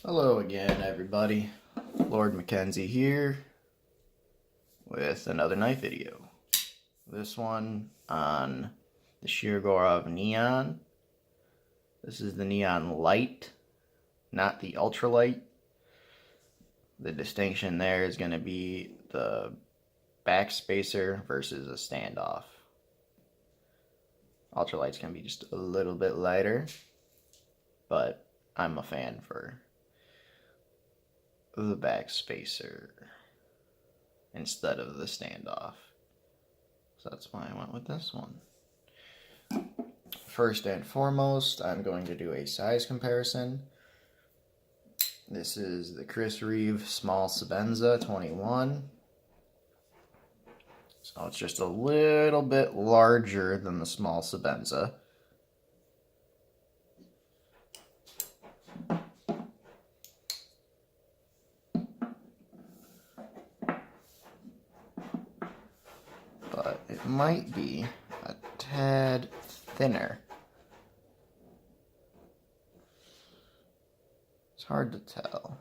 Hello again, everybody. Lord Mackenzie here with another knife video. This one on the Shirogorov NeOn. This is the Neon Light, not the Ultralight. The distinction there is going to be the backspacer versus a standoff. Ultralight's going to be just a little bit lighter, but I'm a fan for the backspacer instead of the standoff. So that's why I went with this one. First and foremost, I'm going to do a size comparison. This is the Chris Reeve Small Sebenza 21. So it's just a little bit larger than the Small Sebenza. But it might be a tad thinner. It's hard to tell.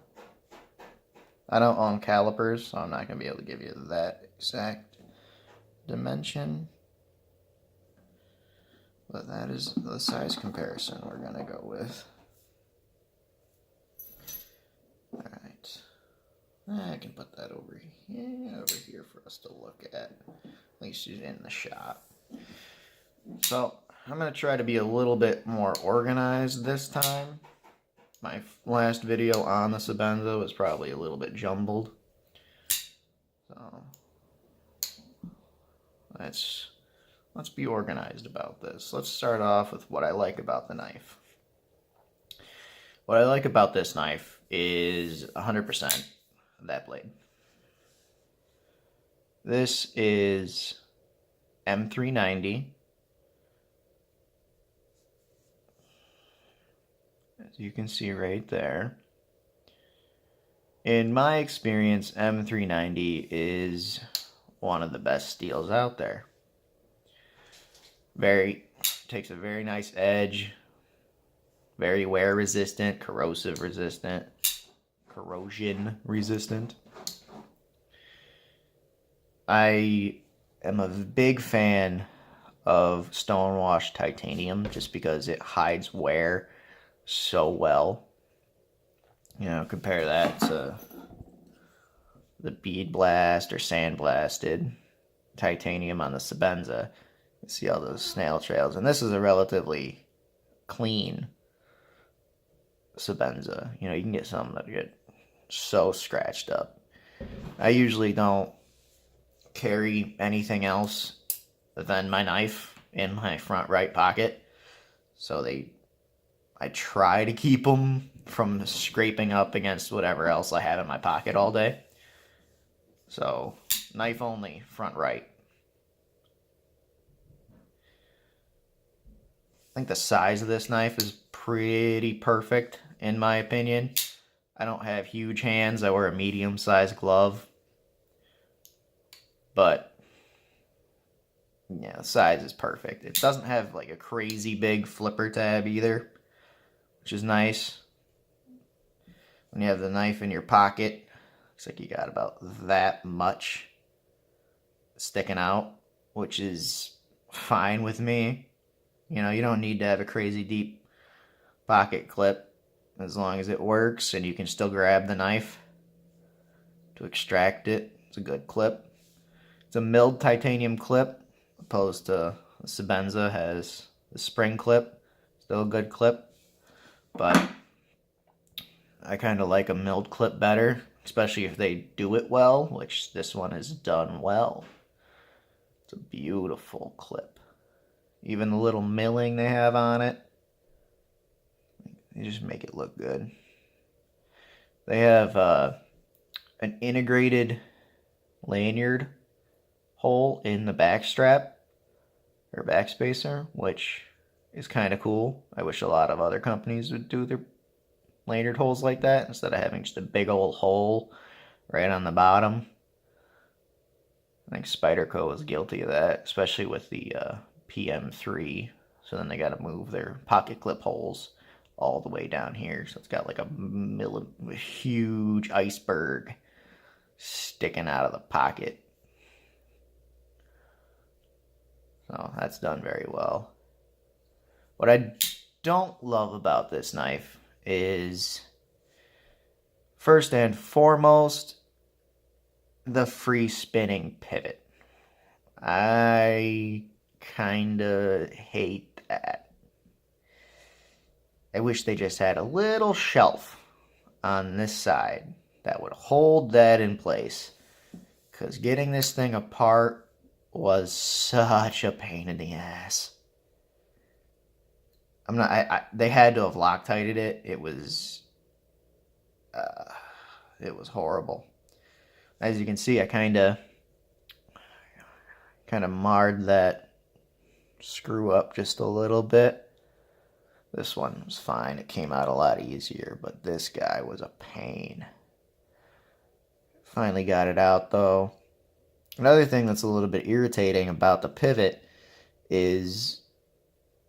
I don't own calipers, so I'm not going to be able to give you that exact dimension. But that is the size comparison we're going to go with. Alright. I can put that over here for us to look at. At least she's in the shot. So, I'm going to try to be a little bit more organized this time. My last video on the Sebenza was probably a little bit jumbled. So, let's be organized about this. Let's start off with what I like about the knife. What I like about this knife is 100% that blade. This is M390. As you can see right there. In my experience, M390 is one of the best steels out there. Takes a very nice edge, very wear resistant, corrosion resistant. I am a big fan of stonewashed titanium just because it hides wear so well. You know, compare that to the bead blast or sandblasted titanium on the Sebenza. You see all those snail trails, and this is a relatively clean Sebenza. You know, you can get some that get so scratched up. I usually don't carry anything else than my knife in my front right pocket, so I try to keep them from scraping up against whatever else I have in my pocket all day. So, knife only, front right. I think the size of this knife is pretty perfect, in my opinion. I don't have huge hands. I wear a medium-sized glove. But, yeah, the size is perfect. It doesn't have, like, a crazy big flipper tab either, which is nice. When you have the knife in your pocket, looks like you got about that much sticking out, which is fine with me. You know, you don't need to have a crazy deep pocket clip as long as it works and you can still grab the knife to extract it. It's a good clip. It's a milled titanium clip opposed to the Sebenza has the spring clip. Still a good clip, but I kind of like a milled clip better, especially if they do it well, which this one is done well. It's a beautiful clip. Even the little milling they have on it, they just make it look good. They have an integrated lanyard hole in the back strap, or backspacer, which is kind of cool. I wish a lot of other companies would do their lanyard holes like that instead of having just a big old hole right on the bottom. I think Spyderco was guilty of that, especially with the PM3. So then they got to move their pocket clip holes all the way down here. So it's got like a huge iceberg sticking out of the pocket. So that's done very well. What I don't love about this knife is, first and foremost, the free spinning pivot. I kinda hate that. I wish they just had a little shelf on this side that would hold that in place, because getting this thing apart was such a pain in the ass. They had to have Loctited it. It was horrible. As you can see, I kind of marred that screw up just a little bit. This one was fine. It came out a lot easier, but this guy was a pain. Finally got it out, though. Another thing that's a little bit irritating about the pivot is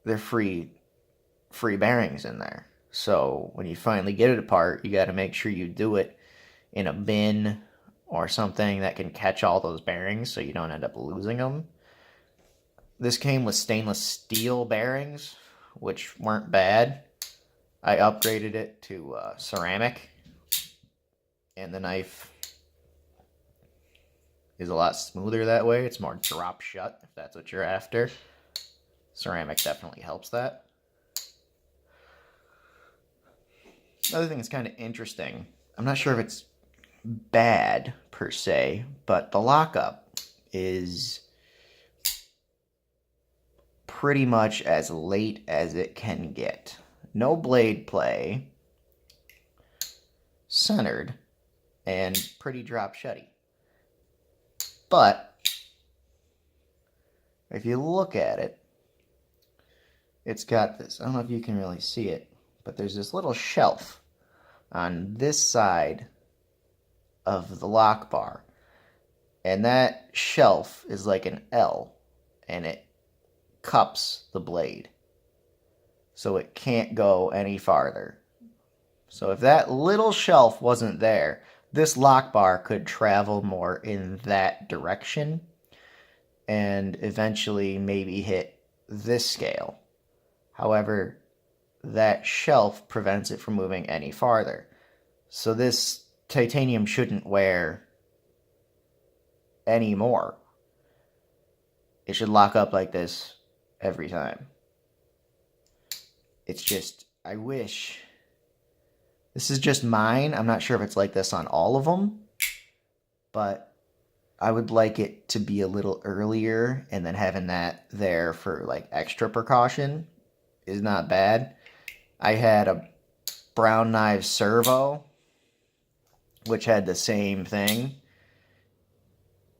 they're free bearings in there. So when you finally get it apart, you got to make sure you do it in a bin or something that can catch all those bearings so you don't end up losing them. This came with stainless steel bearings, which weren't bad. I upgraded it to ceramic, and the knife is a lot smoother that way. It's more drop shut, if that's what you're after. Ceramic definitely helps that. Another thing that's kind of interesting, I'm not sure if it's bad per se, but the lockup is pretty much as late as it can get. No blade play, centered, and pretty drop shutty. But if you look at it, it's got this, I don't know if you can really see it, but there's this little shelf on this side of the lock bar, and that shelf is like an L, and it cups the blade so it can't go any farther. So if that little shelf wasn't there, this lock bar could travel more in that direction and eventually maybe hit this scale. However, that shelf prevents it from moving any farther. So this titanium shouldn't wear anymore. It should lock up like this every time. It's just, I wish, this is just mine. I'm not sure if it's like this on all of them, but I would like it to be a little earlier, and then having that there for like extra precaution is not bad. I had a Brown Knives servo, which had the same thing,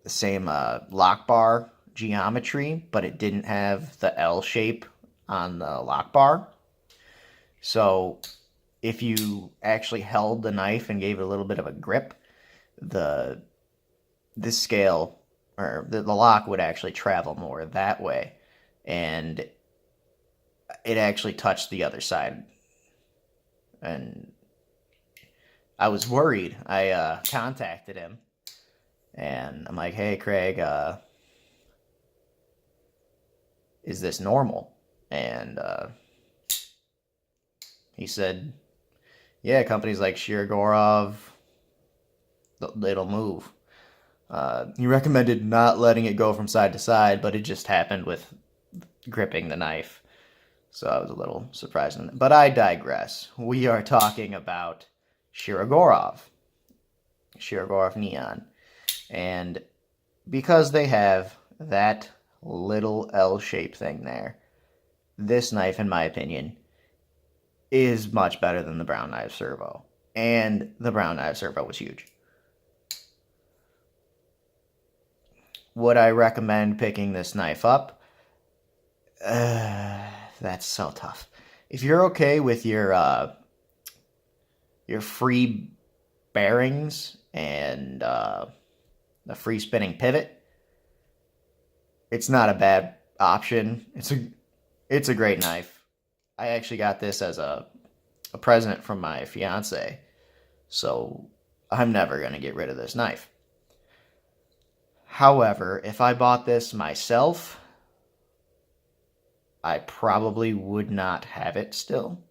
the same lock bar geometry, but it didn't have the L shape on the lock bar. So if you actually held the knife and gave it a little bit of a grip, this scale, or the lock, would actually travel more that way, and it actually touched the other side. And I was worried. I contacted him, and I'm like, hey, Craig, is this normal? And he said, yeah, companies like Shirogorov, it'll move. He recommended not letting it go from side to side, but it just happened with gripping the knife. So I was a little surprised. But I digress. We are talking about Shirogorov NeOn. And because they have that little L-shaped thing there, this knife, in my opinion, is much better than the Brown Knives servo. And the Brown Knives servo was huge. Would I recommend picking this knife up? That's so tough. If you're okay with your free bearings and the free spinning pivot, it's not a bad option. It's a great knife. I actually got this as a a present from my fiance. So I'm never going to get rid of this knife. However, if I bought this myself, I probably would not have it still.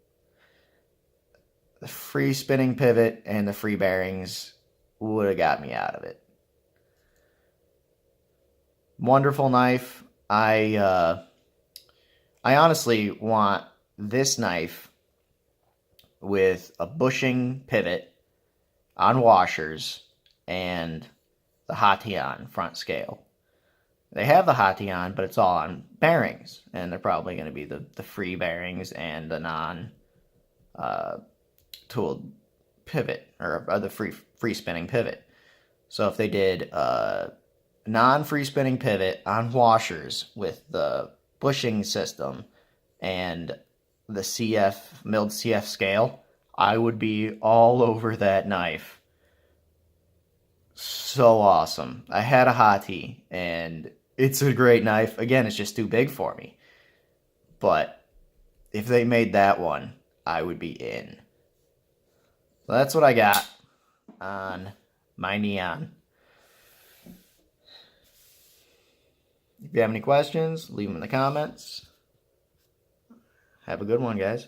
The free spinning pivot and the free bearings would have got me out of it. Wonderful knife. I honestly want this knife with a bushing pivot on washers and the Hation front scale. They have the Hation, but it's all on bearings, and they're probably going to be the free bearings and the non-tooled pivot, or the free spinning pivot. So if they did non-free spinning pivot on washers with the bushing system and the milled CF scale, I would be all over that knife. So awesome. I had a Hati, and it's a great knife. Again, it's just too big for me. But if they made that one, I would be in. So that's what I got on my NeOn. If you have any questions, leave them in the comments. Have a good one, guys.